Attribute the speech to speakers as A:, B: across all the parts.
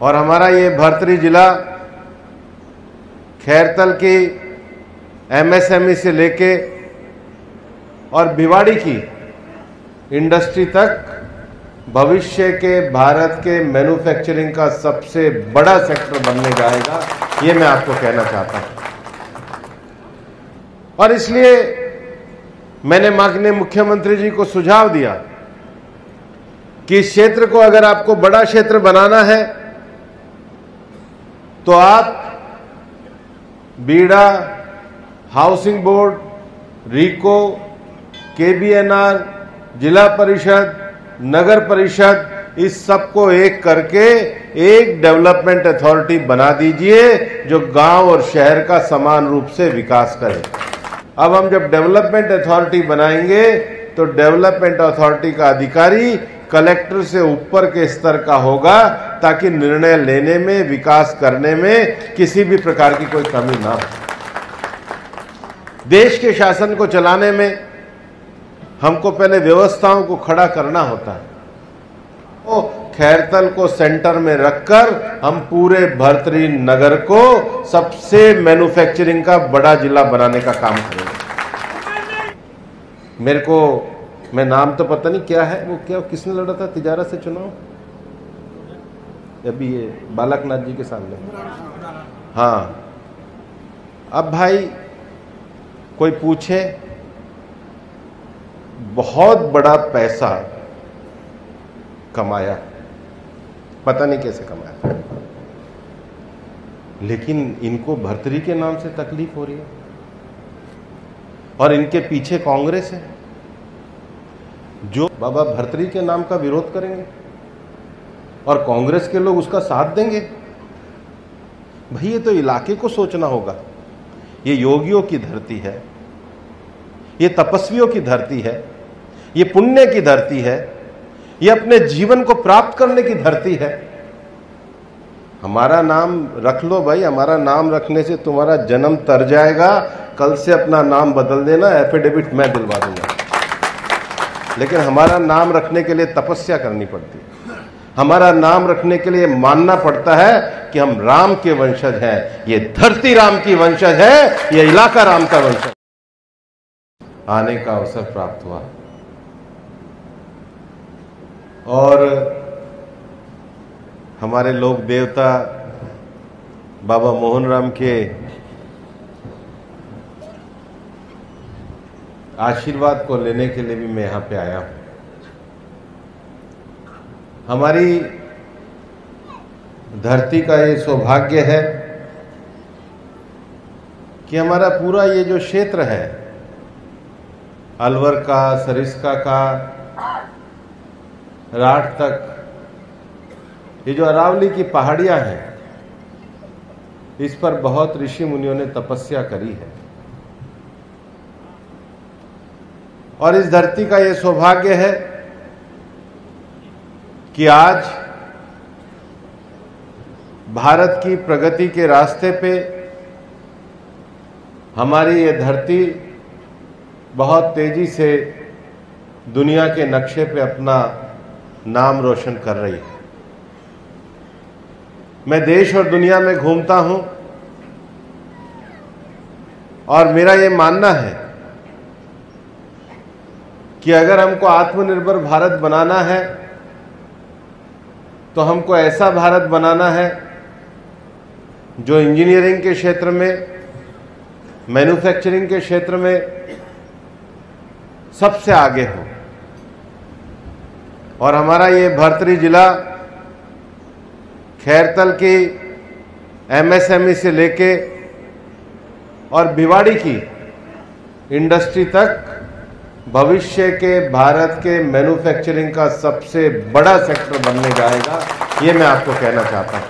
A: और हमारा ये भर्तरी जिला खैरतल की एमएसएमई से लेके और भिवाड़ी की इंडस्ट्री तक भविष्य के भारत के मैन्युफैक्चरिंग का सबसे बड़ा सेक्टर बनने जाएगा, ये मैं आपको कहना चाहता हूं। और इसलिए मैंने माननीय मुख्यमंत्री जी को सुझाव दिया कि इस क्षेत्र को अगर आपको बड़ा क्षेत्र बनाना है तो आप बीड़ा, हाउसिंग बोर्ड, रीको, केबीएनआर, जिला परिषद, नगर परिषद, इस सबको एक करके एक डेवलपमेंट अथॉरिटी बना दीजिए जो गांव और शहर का समान रूप से विकास करे। अब हम जब डेवलपमेंट अथॉरिटी बनाएंगे तो डेवलपमेंट अथॉरिटी का अधिकारी कलेक्टर से ऊपर के स्तर का होगा ताकि निर्णय लेने में, विकास करने में किसी भी प्रकार की कोई कमी ना हो। देश के शासन को चलाने में हमको पहले व्यवस्थाओं को खड़ा करना होता है। तो खैरतल को सेंटर में रखकर हम पूरे भर्तरी नगर को सबसे मैन्युफैक्चरिंग का बड़ा जिला बनाने का काम करेंगे। मेरे को, मैं नाम तो पता नहीं क्या है, वो क्या किसने लड़ा था तिजारत से चुनाव, अभी ये बालकनाथ जी के सामने। हाँ, अब भाई कोई पूछे, बहुत बड़ा पैसा कमाया, पता नहीं कैसे कमाया, लेकिन इनको भर्तरी के नाम से तकलीफ हो रही है और इनके पीछे कांग्रेस है जो बाबा भर्तरी के नाम का विरोध करेंगे और कांग्रेस के लोग उसका साथ देंगे। भाई ये तो इलाके को सोचना होगा। ये योगियों की धरती है, ये तपस्वियों की धरती है, ये पुण्य की धरती है, ये अपने जीवन को प्राप्त करने की धरती है। हमारा नाम रख लो भाई, हमारा नाम रखने से तुम्हारा जन्म तर जाएगा, कल से अपना नाम बदल देना, एफिडेविट मैं दिलवा दूंगा। लेकिन हमारा नाम रखने के लिए तपस्या करनी पड़ती है, हमारा नाम रखने के लिए मानना पड़ता है कि हम राम के वंशज हैं, ये धरती राम की वंशज है, ये इलाका राम का वंशज। आने का अवसर प्राप्त हुआ और हमारे लोक देवता बाबा मोहन राम के आशीर्वाद को लेने के लिए भी मैं यहां पे आया हूं। हमारी धरती का ये सौभाग्य है कि हमारा पूरा ये जो क्षेत्र है, अलवर का, सरिस्का का, राठ तक, ये जो अरावली की पहाड़ियां हैं, इस पर बहुत ऋषि मुनियों ने तपस्या करी है और इस धरती का ये सौभाग्य है कि आज भारत की प्रगति के रास्ते पे हमारी ये धरती बहुत तेजी से दुनिया के नक्शे पे अपना नाम रोशन कर रही है। मैं देश और दुनिया में घूमता हूं और मेरा ये मानना है कि अगर हमको आत्मनिर्भर भारत बनाना है तो हमको ऐसा भारत बनाना है जो इंजीनियरिंग के क्षेत्र में, मैन्युफैक्चरिंग के क्षेत्र में सबसे आगे हो। और हमारा ये भर्तरी जिला खैरतल की एमएसएमई से लेके और भिवाड़ी की इंडस्ट्री तक भविष्य के भारत के मैन्युफैक्चरिंग का सबसे बड़ा सेक्टर बनने जाएगा, ये मैं आपको कहना चाहता हूं।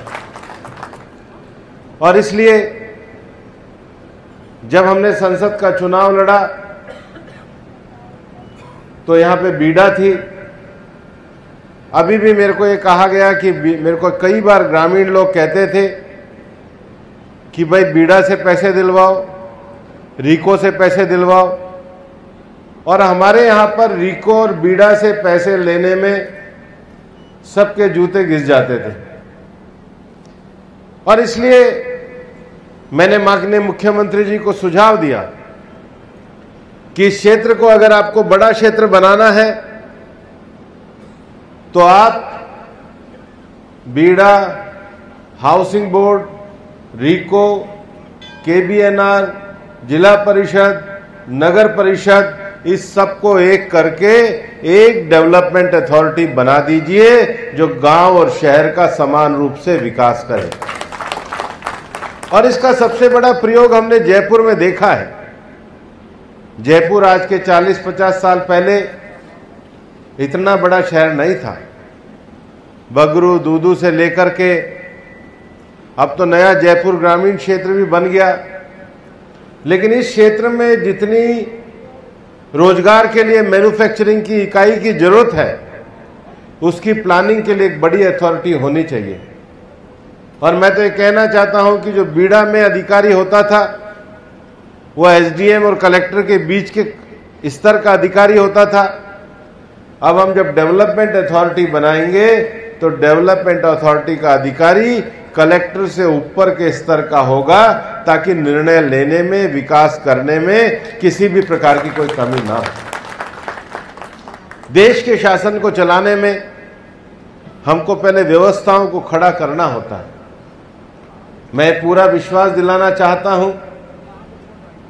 A: और इसलिए जब हमने संसद का चुनाव लड़ा तो यहां पे बीड़ा थी। अभी भी मेरे को ये कहा गया कि मेरे को कई बार ग्रामीण लोग कहते थे कि भाई बीड़ा से पैसे दिलवाओ, रीको से पैसे दिलवाओ, और हमारे यहां पर रीको और बीड़ा से पैसे लेने में सबके जूते घिस जाते थे। और इसलिए मैंने माननीय मुख्यमंत्री जी को सुझाव दिया कि इस क्षेत्र को अगर आपको बड़ा क्षेत्र बनाना है तो आप बीड़ा, हाउसिंग बोर्ड, रीको, केबीएनआर, जिला परिषद, नगर परिषद, इस सबको एक करके एक डेवलपमेंट अथॉरिटी बना दीजिए जो गांव और शहर का समान रूप से विकास करे। और इसका सबसे बड़ा प्रयोग हमने जयपुर में देखा है। जयपुर आज के 40-50 साल पहले इतना बड़ा शहर नहीं था। बगरू, दूदू से लेकर के अब तो नया जयपुर ग्रामीण क्षेत्र भी बन गया, लेकिन इस क्षेत्र में जितनी रोजगार के लिए मैन्युफैक्चरिंग की इकाई की जरूरत है उसकी प्लानिंग के लिए एक बड़ी अथॉरिटी होनी चाहिए। और मैं तो ये कहना चाहता हूं कि जो बीड़ा में अधिकारी होता था वो एसडीएम और कलेक्टर के बीच के स्तर का अधिकारी होता था। अब हम जब डेवलपमेंट अथॉरिटी बनाएंगे तो डेवलपमेंट अथॉरिटी का अधिकारी कलेक्टर से ऊपर के स्तर का होगा ताकि निर्णय लेने में, विकास करने में किसी भी प्रकार की कोई कमी ना हो। देश के शासन को चलाने में हमको पहले व्यवस्थाओं को खड़ा करना होता है। मैं पूरा विश्वास दिलाना चाहता हूं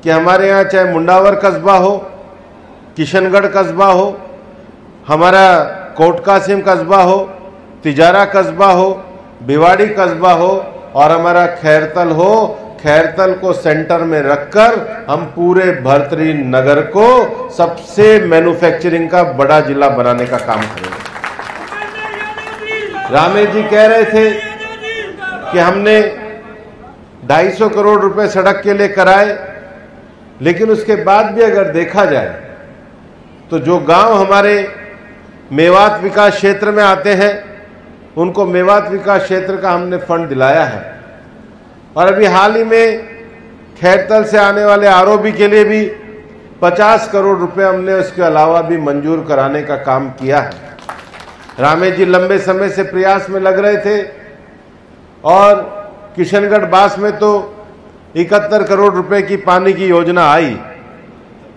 A: कि हमारे यहां चाहे मुंडावर कस्बा हो, किशनगढ़ कस्बा हो, हमारा कोटकासिम कस्बा हो, तिजारा कस्बा हो, भिवाड़ी कस्बा हो और हमारा खैरतल हो, खैरतल को सेंटर में रखकर हम पूरे भर्तरी नगर को सबसे मैन्युफैक्चरिंग का बड़ा जिला बनाने का काम करेंगे। रामेश जी कह रहे थे कि हमने 250 करोड़ रुपए सड़क के लिए कराए, लेकिन उसके बाद भी अगर देखा जाए तो जो गांव हमारे मेवात विकास क्षेत्र में आते हैं उनको मेवात विकास क्षेत्र का हमने फंड दिलाया है। और अभी हाल ही में खैरतल से आने वाले आरओबी के लिए भी 50 करोड़ रुपए हमने उसके अलावा भी मंजूर कराने का काम किया है। रामेश जी लंबे समय से प्रयास में लग रहे थे और किशनगढ़ बास में तो 71 करोड़ रुपए की पानी की योजना आई,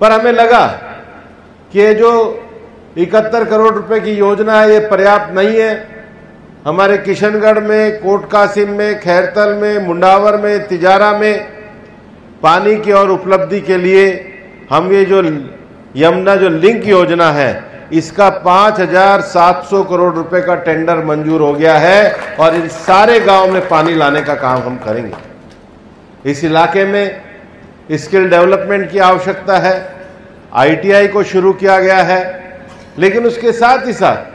A: पर हमें लगा कि ये जो 71 करोड़ रुपए की योजना है ये पर्याप्त नहीं है। हमारे किशनगढ़ में, कोटकासिम में, खैरतल में, मुंडावर में, तिजारा में पानी की और उपलब्धि के लिए हम ये जो यमुना जो लिंक योजना है इसका 5,700 करोड़ रुपए का टेंडर मंजूर हो गया है और इन सारे गांव में पानी लाने का काम हम करेंगे। इस इलाके में स्किल डेवलपमेंट की आवश्यकता है, आईटीआई को शुरू किया गया है, लेकिन उसके साथ ही साथ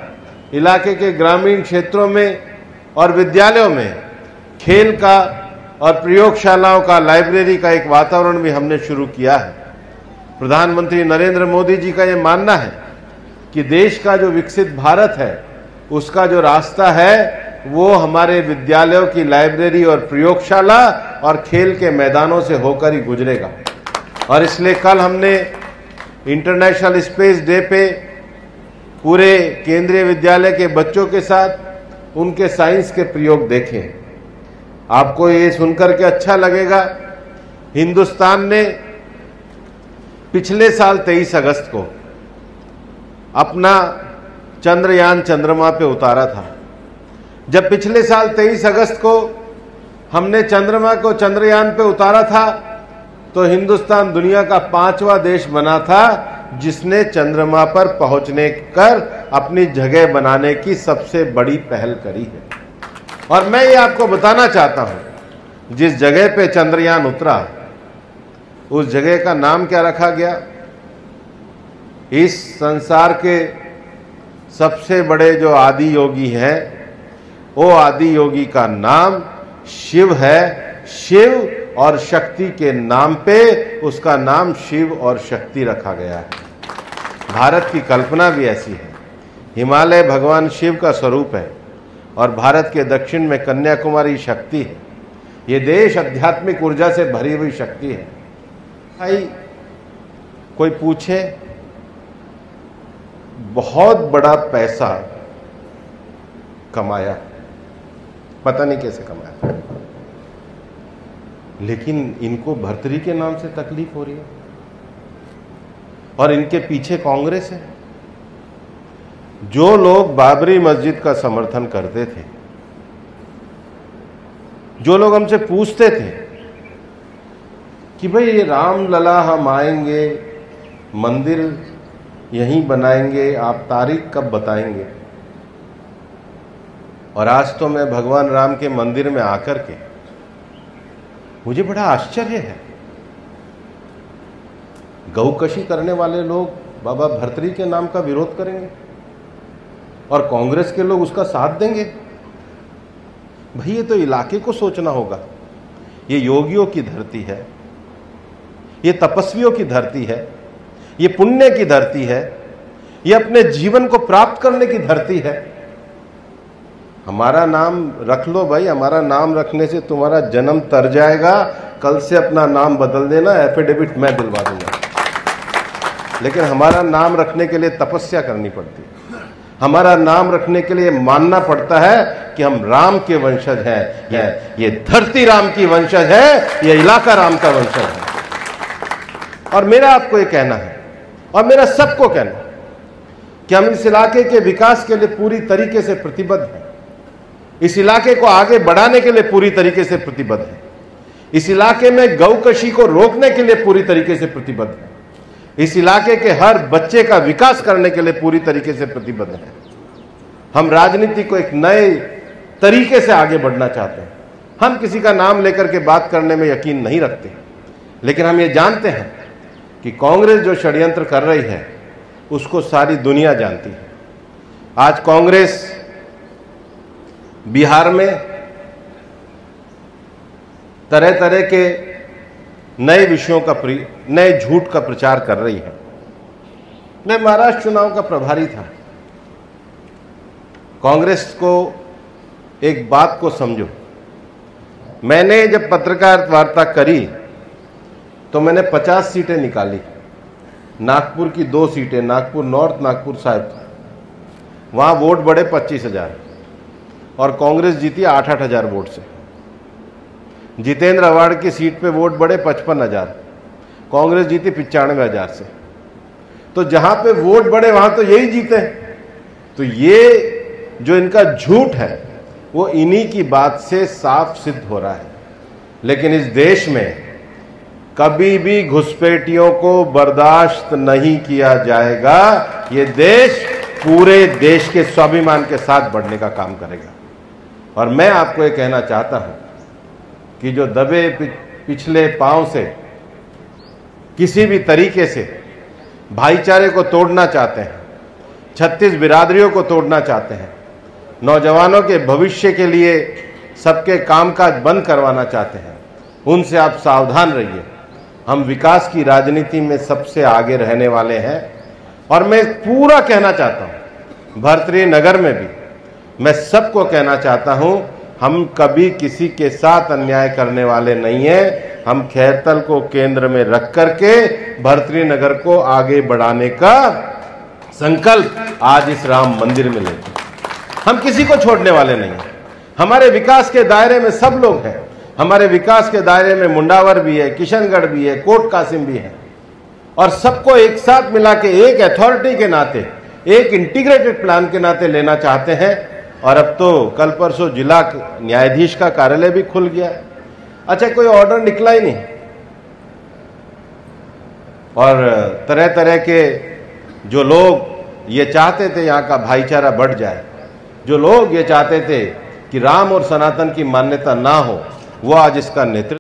A: इलाके के ग्रामीण क्षेत्रों में और विद्यालयों में खेल का और प्रयोगशालाओं का, लाइब्रेरी का एक वातावरण भी हमने शुरू किया है। प्रधानमंत्री नरेंद्र मोदी जी का ये मानना है कि देश का जो विकसित भारत है उसका जो रास्ता है वो हमारे विद्यालयों की लाइब्रेरी और प्रयोगशाला और खेल के मैदानों से होकर ही गुजरेगा। और इसलिए कल हमने इंटरनेशनल स्पेस डे पे पूरे केंद्रीय विद्यालय के बच्चों के साथ उनके साइंस के प्रयोग देखे। आपको ये सुनकर के अच्छा लगेगा, हिंदुस्तान ने पिछले साल 23 अगस्त को अपना चंद्रयान चंद्रमा पे उतारा था। जब पिछले साल 23 अगस्त को हमने चंद्रमा को चंद्रयान पे उतारा था तो हिंदुस्तान दुनिया का 5वां देश बना था जिसने चंद्रमा पर पहुंचने कर अपनी जगह बनाने की सबसे बड़ी पहल करी है। और मैं ये आपको बताना चाहता हूं, जिस जगह पे चंद्रयान उतरा उस जगह का नाम क्या रखा गया? इस संसार के सबसे बड़े जो आदि योगी हैं वो आदि योगी का नाम शिव है। शिव और शक्ति के नाम पे उसका नाम शिव और शक्ति रखा गया है। भारत की कल्पना भी ऐसी है। हिमालय भगवान शिव का स्वरूप है और भारत के दक्षिण में कन्याकुमारी शक्ति है। ये देश आध्यात्मिक ऊर्जा से भरी हुई शक्ति है। भाई कोई पूछे बहुत बड़ा पैसा कमाया, पता नहीं कैसे कमाया, लेकिन इनको भर्तरी के नाम से तकलीफ हो रही है और इनके पीछे कांग्रेस है। जो लोग बाबरी मस्जिद का समर्थन करते थे, जो लोग हमसे पूछते थे कि भाई ये रामलला हम आएंगे, मंदिर यहीं बनाएंगे, आप तारीख कब बताएंगे, और आज तो मैं भगवान राम के मंदिर में आकर के मुझे बड़ा आश्चर्य है। गौकशी करने वाले लोग बाबा भर्तरी के नाम का विरोध करेंगे और कांग्रेस के लोग उसका साथ देंगे। भाई ये तो इलाके को सोचना होगा। ये योगियों की धरती है, ये तपस्वियों की धरती है, ये पुण्य की धरती है, ये अपने जीवन को प्राप्त करने की धरती है। हमारा नाम रख लो भाई, हमारा नाम रखने से तुम्हारा जन्म तर जाएगा, कल से अपना नाम बदल देना, एफिडेविट मैं दिलवा दूंगा। लेकिन हमारा नाम रखने के लिए तपस्या करनी पड़ती है, हमारा नाम रखने के लिए मानना पड़ता है कि हम राम के वंशज हैं, ये धरती राम की वंशज है, ये इलाका राम का वंशज है। और मेरा आपको ये कहना है और मेरा सबको कहना है कि हम इस इलाके के विकास के लिए पूरी तरीके से प्रतिबद्ध हैं, इस इलाके को आगे बढ़ाने के लिए पूरी तरीके से प्रतिबद्ध हैं, इस इलाके में गौकशी को रोकने के लिए पूरी तरीके से प्रतिबद्ध हैं, इस इलाके के हर बच्चे का विकास करने के लिए पूरी तरीके से प्रतिबद्ध हैं। हम राजनीति को एक नए तरीके से आगे बढ़ना चाहते हैं। हम किसी का नाम लेकर के बात करने में यकीन नहीं रखते, लेकिन हम ये जानते हैं कि कांग्रेस जो षड्यंत्र कर रही है उसको सारी दुनिया जानती है। आज कांग्रेस बिहार में तरह तरह के नए विषयों का नए झूठ का प्रचार कर रही है। मैं महाराष्ट्र चुनाव का प्रभारी था। कांग्रेस को एक बात को समझो, मैंने जब पत्रकार वार्ता करी तो मैंने 50 सीटें निकाली। नागपुर की 2 सीटें, नागपुर नॉर्थ, नागपुर साउथ, वहां वोट बढ़े 25,000 और कांग्रेस जीती 8-8 हजार वोट से। जितेंद्र अवार्ड की सीट पे वोट बढ़े 55,000, कांग्रेस जीती 95,000 से। तो जहां पे वोट बढ़े वहां तो यही जीते। तो ये जो इनका झूठ है वो इन्हीं की बात से साफ सिद्ध हो रहा है। लेकिन इस देश में कभी भी घुसपैठियों को बर्दाश्त नहीं किया जाएगा। ये देश पूरे देश के स्वाभिमान के साथ बढ़ने का काम करेगा। और मैं आपको ये कहना चाहता हूं कि जो दबे पिछले पांव से किसी भी तरीके से भाईचारे को तोड़ना चाहते हैं, 36 बिरादरियों को तोड़ना चाहते हैं, नौजवानों के भविष्य के लिए सबके कामकाज बंद करवाना चाहते हैं, उनसे आप सावधान रहिए। हम विकास की राजनीति में सबसे आगे रहने वाले हैं। और मैं पूरा कहना चाहता हूं, भर्तरी नगर में भी मैं सबको कहना चाहता हूं, हम कभी किसी के साथ अन्याय करने वाले नहीं हैं। हम खैरतल को केंद्र में रख करके भर्तरी नगर को आगे बढ़ाने का संकल्प आज इस राम मंदिर में लेते हैं। हम किसी को छोड़ने वाले नहीं हैं। हमारे विकास के दायरे में सब लोग हैं। हमारे विकास के दायरे में मुंडावर भी है, किशनगढ़ भी है, कोट कासिम भी है, और सबको एक साथ मिला के एक अथॉरिटी के नाते, एक इंटीग्रेटेड प्लान के नाते लेना चाहते हैं। और अब तो कल परसों जिला न्यायाधीश का कार्यालय भी खुल गया। अच्छा, कोई ऑर्डर निकला ही नहीं। और तरह तरह के जो लोग ये चाहते थे यहाँ का भाईचारा बढ़ जाए, जो लोग ये चाहते थे कि राम और सनातन की मान्यता ना हो, वो आज इसका नेतृत्व